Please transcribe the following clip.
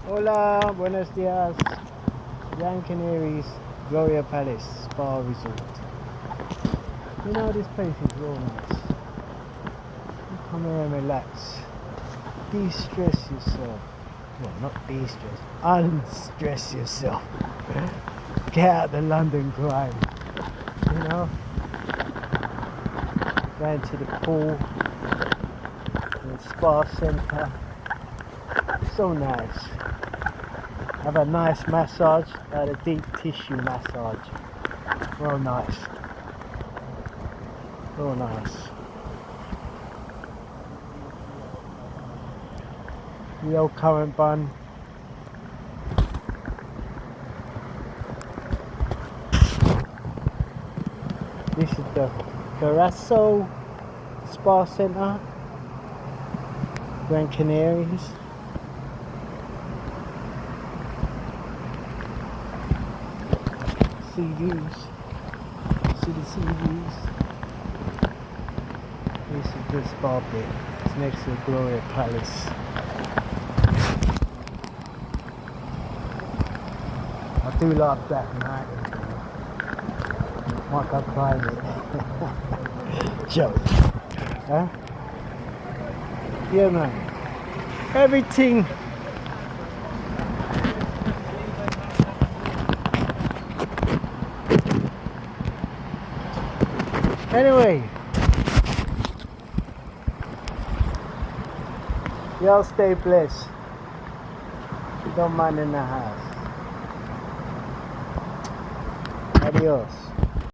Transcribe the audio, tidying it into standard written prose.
Hola, buenos días. Gran Canaries, Gloria Palace Spa Resort. You know, this place is real nice. You come here and relax. De-stress yourself. Well, not de-stress. Unstress yourself. Get out the London grime. You know? Going to the pool. The spa centre. So nice. Have a nice massage, a deep tissue massage. Real nice. Real nice. The old currant bun. This is the Thalasso Spa Centre, Gran Canaries. Sea views. See the sea views. This is the spa bit. It's next to the Gloria Palace. I do like black mountains. Might go climb it. Joke. Huh? Yeah, man. Everything. Anyway, y'all stay blessed. You don't mind in the house. Adios.